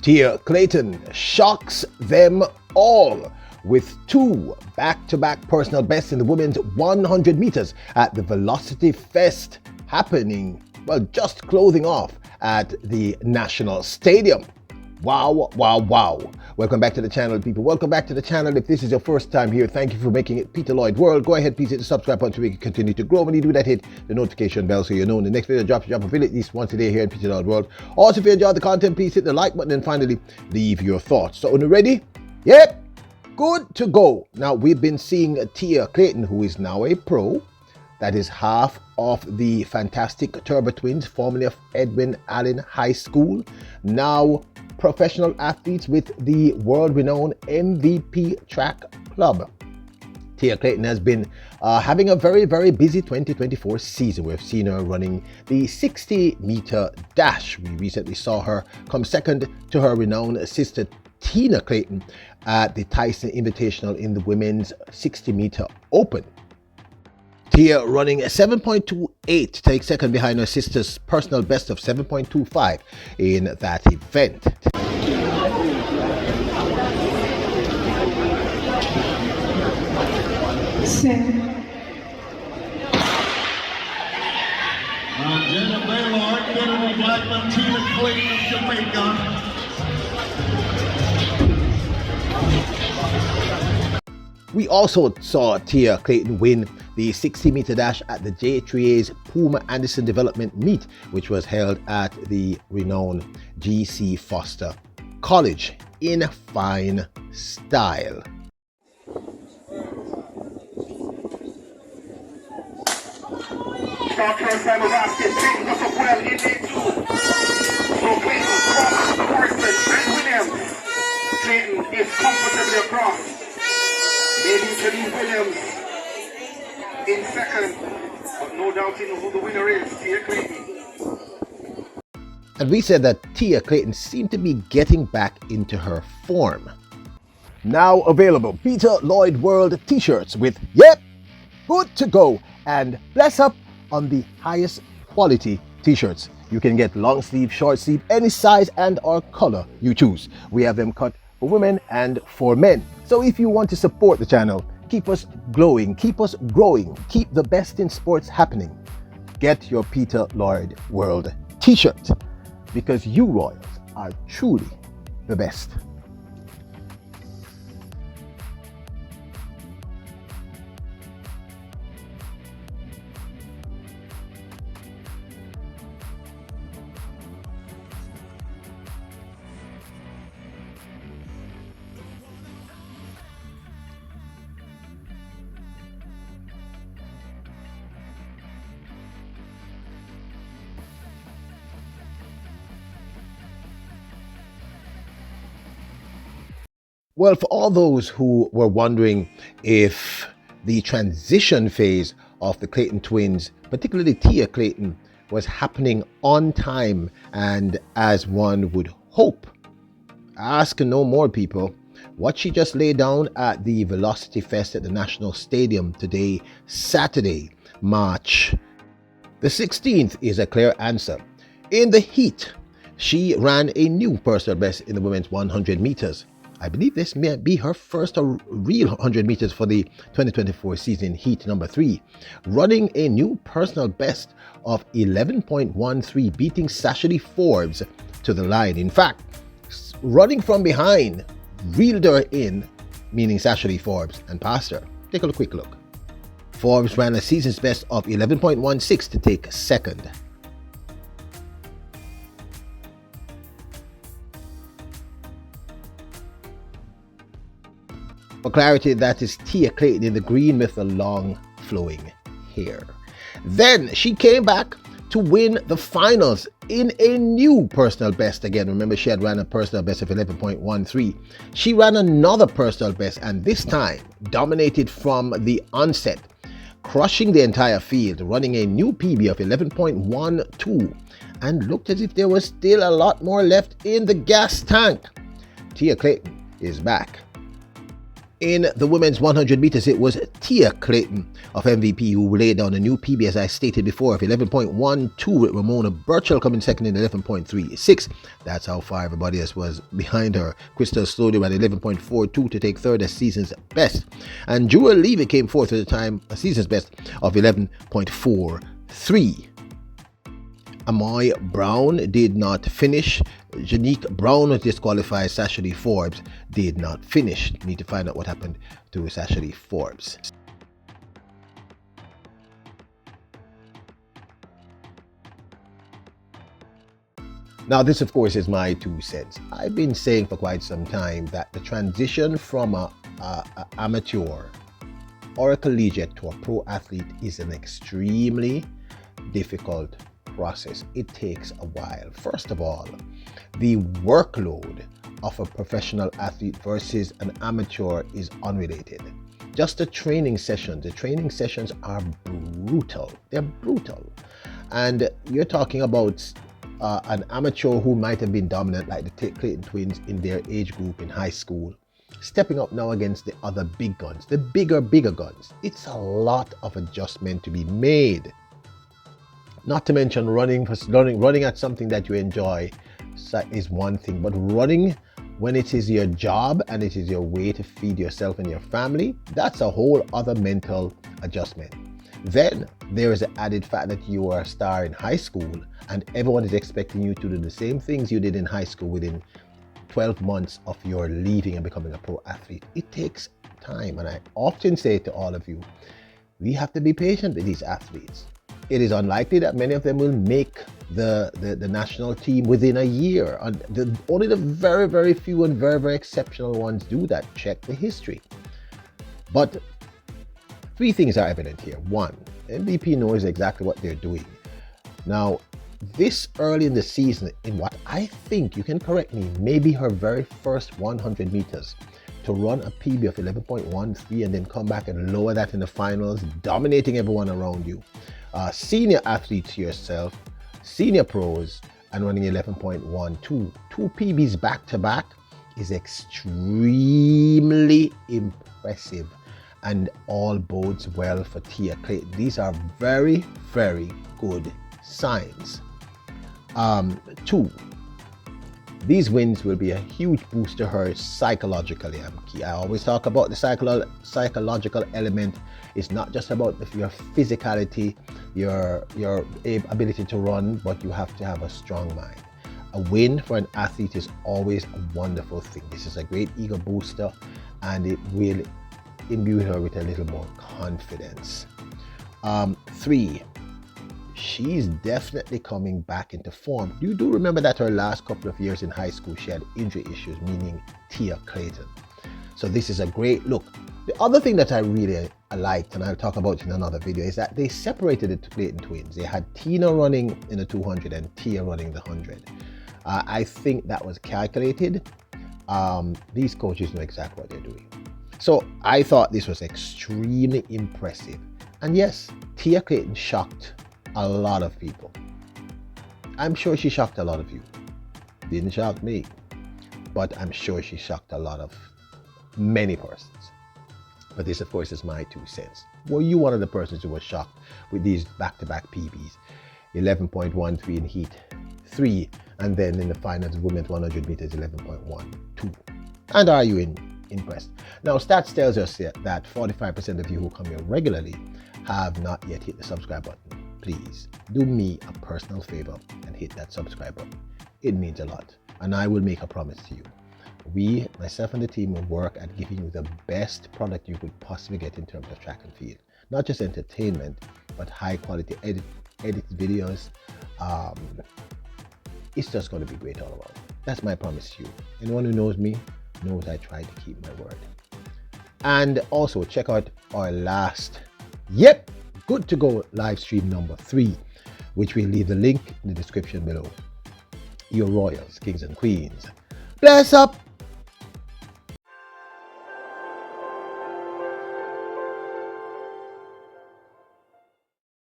Tia Clayton shocks them all with two back-to-back personal bests in the women's 100 meters at the Velocity Fest happening, well, just closing off at the National Stadium. Wow, wow, wow. Welcome back to the channel, people. Welcome back to the channel. If this is your first time here, thank you for making it Peter Lloyd World. Go ahead, please hit the subscribe button so we can continue to grow. When you do that, hit the notification bell so you know when the next video drops. You drop a video at least once a day here in Peter Lloyd World. Also, if you enjoyed the content, please hit the like button and finally leave your thoughts. So, are you ready? Yep, good to go. Now, we've been seeing Tia Clayton, who is now a pro. That is half of the fantastic Turbo Twins, formerly of Edwin Allen High School, now professional athletes with the world-renowned MVP Track Club. Tia Clayton has been having a very, very busy 2024 season. We've seen her running the 60-meter dash. We recently saw her come second to her renowned sister Tina Clayton at the Tyson Invitational in the women's 60-meter open. Tia running a 7.28 to take second behind her sister's personal best of 7.25 in that event. Jenna Baylor, Kennedy Blackman, Tina Clayton of Jamaica. We also saw Tia Clayton win the 60-meter dash at the J3A's Puma Anderson Development Meet, which was held at the renowned G.C. Foster College in fine style. Clayton is comfortably across. Leading to Lee Williams in second, but no doubting who the winner is, Tia Clayton. And we said that Tia Clayton seemed to be getting back into her form. Now available, Peter Lloyd World t-shirts with "Yep, good to go" and "Bless up" on the highest quality t-shirts. You can get long sleeve, short sleeve, any size and or color you choose. We have them cut for women and for men. So if you want to support the channel, keep us glowing, keep us growing, keep the best in sports happening, get your Peter Lloyd World t-shirt, because you Royals are truly the best. Well, for all those who were wondering if the transition phase of the Clayton twins, particularly Tia Clayton, was happening on time and as one would hope, ask no more, people. What she just laid down at the Velocity Fest at the National Stadium today, Saturday, March the 16th, is a clear answer. In the heat, she ran a new personal best in the women's 100 meters. I believe this may be her first real 100 meters for the 2024 season, heat number 3, running a new personal best of 11.13, beating Sashali Forbes to the line. In fact, running from behind, reeled her in, meaning Sashali Forbes, and passed her. Take a quick look. Forbes ran a season's best of 11.16 to take second. For clarity, that is Tia Clayton in the green with the long flowing hair. Then she came back to win the finals in a new personal best again. Remember, she had ran a personal best of 11.13. She ran another personal best, and this time dominated from the onset, crushing the entire field, running a new PB of 11.12, and looked as if there was still a lot more left in the gas tank. Tia Clayton is back. In the women's 100 meters, it was Tia Clayton of MVP who laid down a new PB, as I stated before, of 11.12, with Ramona Burchell coming second in 11.36. That's how far everybody else was behind her. Crystal Slaughter at 11.42 to take third as season's best. And Jewel Levy came fourth at the time, a season's best of 11.43. Amoy Brown did not finish. Janique Brown was disqualified. Sasha Lee Forbes did not finish. Need to find out what happened to Sasha Lee Forbes. Now, this, of course, is my 2 cents. I've been saying for quite some time that the transition from a amateur or a collegiate to a pro athlete is an extremely difficult process. It takes a while. First of all, the workload of a professional athlete versus an amateur is unrelated. Just the training sessions are brutal. They're brutal. And you're talking about an amateur who might have been dominant, like the Clayton twins in their age group in high school, stepping up now against the other big guns, the bigger guns. It's a lot of adjustment to be made. Not to mention running at something that you enjoy is one thing, but running when it is your job and it is your way to feed yourself and your family, that's a whole other mental adjustment. Then there is the added fact that you are a star in high school and everyone is expecting you to do the same things you did in high school within 12 months of your leaving and becoming a pro athlete. It takes time, and I often say to all of you, we have to be patient with these athletes. It is unlikely that many of them will make the national team within a year. Only the very, very few and very, very exceptional ones do that. Check the history. But 3 things are evident here. 1, MVP knows exactly what they're doing. Now, this early in the season, in what I think, you can correct me, maybe her very first 100 meters, to run a PB of 11.13 and then come back and lower that in the finals, dominating everyone around you. Senior athletes yourself, senior pros, and running 11.12, 2 PBs back to back is extremely impressive, and all bodes well for Tia Clayton. These are very, very good signs. 2, these wins will be a huge boost to her psychologically. I always talk about the psychological element. It's not just about your physicality, your ability to run, but you have to have a strong mind. A win for an athlete is always a wonderful thing. This is a great ego booster, and it will imbue her with a little more confidence. 3, she's definitely coming back into form. You do remember that her last couple of years in high school, she had injury issues, meaning Tia Clayton. So this is a great look. The other thing that I really liked, and I'll talk about in another video, is that they separated the Clayton twins. They had Tina running in the 200 and Tia running the 100. I think that was calculated. These coaches know exactly what they're doing. So I thought this was extremely impressive. And yes, Tia Clayton shocked a lot of people. I'm sure she shocked a lot of you. Didn't shock me, but I'm sure she shocked a lot of many persons. But this, of course, is my 2 cents. Were you one of the persons who was shocked with these back-to-back PBs? 11.13 in heat 3, and then in the finals, women's 100 meters, 11.12. And are you impressed? Now, stats tells us that 45% of you who come here regularly have not yet hit the subscribe button. Please do me a personal favor and hit that subscribe button. It means a lot, and I will make a promise to you. We, myself and the team, will work at giving you the best product you could possibly get in terms of track and field. Not just entertainment, but high quality edited videos. It's just going to be great all around. That's my promise to you. Anyone who knows me knows I try to keep my word. And also check out our last, good to go live stream number 3, which we'll leave the link in the description below. Your royals, kings and queens, bless up.